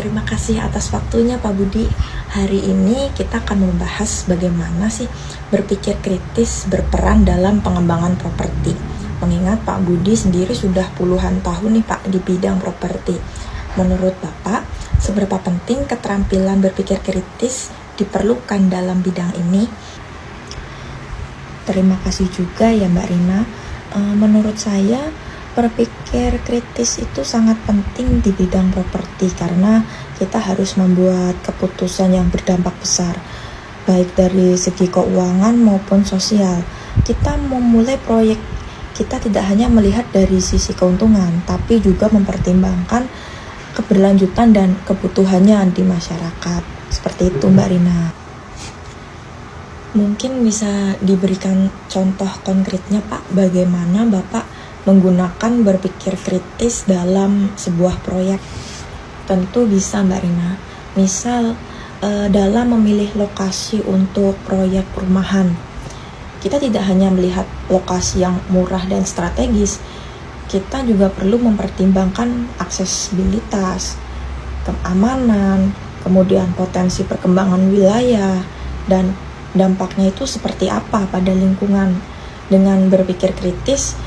Terima kasih atas waktunya Pak Budi. Hari ini kita akan membahas bagaimana sih berpikir kritis berperan dalam pengembangan properti. Mengingat Pak Budi sendiri sudah puluhan tahun nih Pak di bidang properti. Menurut Bapak, seberapa penting keterampilan berpikir kritis diperlukan dalam bidang ini? Terima kasih juga ya Mbak Rina. Menurut saya, berpikir kritis itu sangat penting di bidang properti karena kita harus membuat keputusan yang berdampak besar, baik dari segi keuangan maupun sosial. Kita memulai proyek, kita tidak hanya melihat dari sisi keuntungan, tapi juga mempertimbangkan keberlanjutan dan kebutuhannya di masyarakat. Seperti itu Mbak Rina. Mungkin bisa diberikan contoh konkretnya Pak, bagaimana Bapak menggunakan berpikir kritis dalam sebuah proyek. Tentu bisa Mbak Rina. Misal dalam memilih lokasi untuk proyek perumahan, kita tidak hanya melihat lokasi yang murah dan strategis, kita juga perlu mempertimbangkan aksesibilitas, keamanan, kemudian potensi perkembangan wilayah, dan dampaknya itu seperti apa pada lingkungan. Dengan berpikir kritis,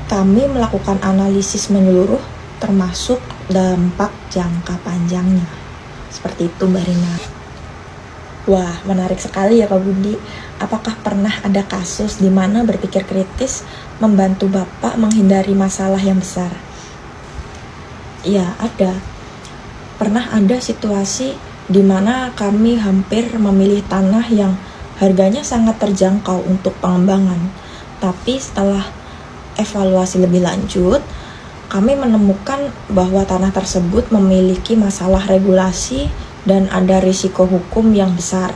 kami melakukan analisis menyeluruh termasuk dampak jangka panjangnya. Seperti itu Mbak Rina. Wah, menarik sekali ya Pak Budi. Apakah pernah ada kasus di mana berpikir kritis membantu Bapak menghindari masalah yang besar? Ya, ada. Pernah ada situasi di mana kami hampir memilih tanah yang harganya sangat terjangkau untuk pengembangan. Tapi setelah evaluasi lebih lanjut, kami menemukan bahwa tanah tersebut memiliki masalah regulasi dan ada risiko hukum yang besar.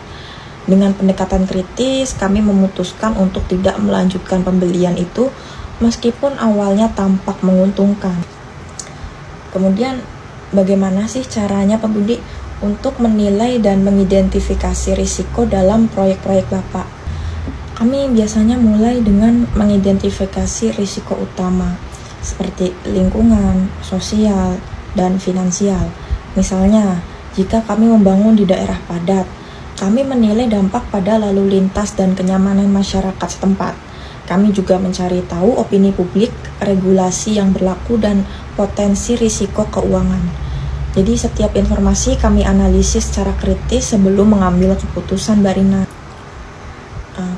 Dengan pendekatan kritis, kami memutuskan untuk tidak melanjutkan pembelian itu meskipun awalnya tampak menguntungkan. Kemudian, bagaimana sih caranya Pak Budi untuk menilai dan mengidentifikasi risiko dalam proyek-proyek Bapak? Kami biasanya mulai dengan mengidentifikasi risiko utama seperti lingkungan, sosial, dan finansial. Misalnya, jika kami membangun di daerah padat, kami menilai dampak pada lalu lintas dan kenyamanan masyarakat setempat. Kami juga mencari tahu opini publik, regulasi yang berlaku, dan potensi risiko keuangan. Jadi setiap informasi kami analisis secara kritis sebelum mengambil keputusan Mbak Rina.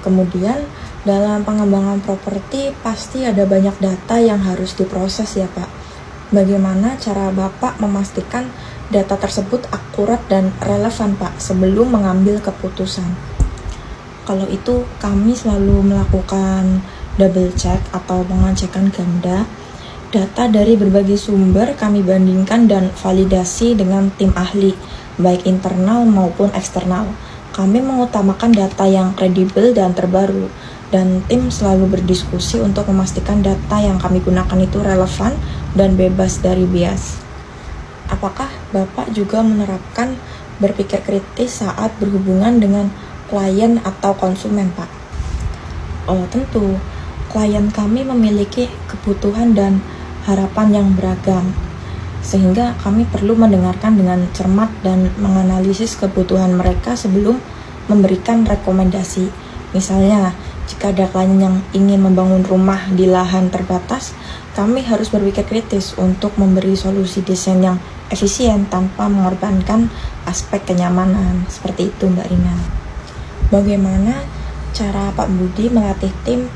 Kemudian dalam pengembangan properti pasti ada banyak data yang harus diproses ya Pak. Bagaimana cara Bapak memastikan data tersebut akurat dan relevan Pak sebelum mengambil keputusan? Kalau itu kami selalu melakukan double check atau pengecekan ganda. Data dari berbagai sumber kami bandingkan dan validasi dengan tim ahli, baik internal maupun eksternal. Kami mengutamakan data yang kredibel dan terbaru, dan tim selalu berdiskusi untuk memastikan data yang kami gunakan itu relevan dan bebas dari bias. Apakah Bapak juga menerapkan berpikir kritis saat berhubungan dengan klien atau konsumen, Pak? Oh, tentu. Klien kami memiliki kebutuhan dan harapan yang beragam, sehingga kami perlu mendengarkan dengan cermat dan menganalisis kebutuhan mereka sebelum memberikan rekomendasi. Misalnya, jika ada klien yang ingin membangun rumah di lahan terbatas, kami harus berpikir kritis untuk memberi solusi desain yang efisien tanpa mengorbankan aspek kenyamanan. Seperti itu Mbak Rina. Bagaimana cara Pak Budi melatih tim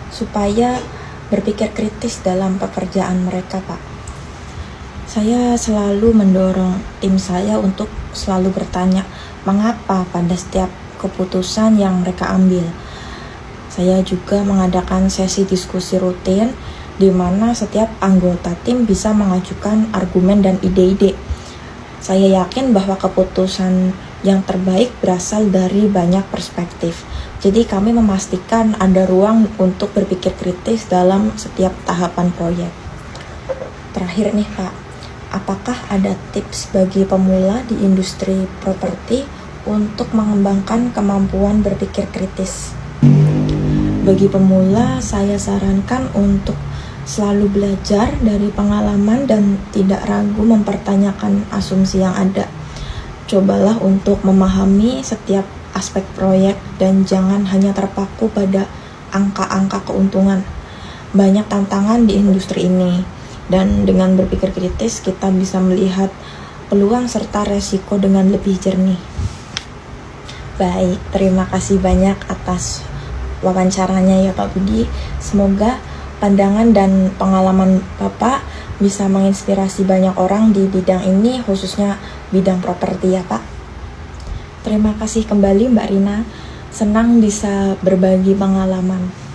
supaya berpikir kritis dalam pekerjaan mereka, Pak? Saya selalu mendorong tim saya untuk selalu bertanya mengapa pada setiap keputusan yang mereka ambil. Saya juga mengadakan sesi diskusi rutin di mana setiap anggota tim bisa mengajukan argumen dan ide-ide. Saya yakin bahwa keputusan yang terbaik berasal dari banyak perspektif. Jadi kami memastikan ada ruang untuk berpikir kritis dalam setiap tahapan proyek. Terakhir nih Pak, apakah ada tips bagi pemula di industri properti untuk mengembangkan kemampuan berpikir kritis? Bagi pemula, saya sarankan untuk Selalu belajar dari pengalaman dan tidak ragu mempertanyakan asumsi yang ada. Cobalah untuk memahami setiap aspek proyek dan jangan hanya terpaku pada angka-angka keuntungan. Banyak tantangan di industri ini, dan dengan berpikir kritis kita bisa melihat peluang serta resiko dengan lebih jernih. Baik, terima kasih banyak atas wawancaranya ya Pak Budi. Semoga pandangan dan pengalaman Bapak bisa menginspirasi banyak orang di bidang ini, khususnya bidang properti ya Pak. Terima kasih kembali Mbak Rina, senang bisa berbagi pengalaman.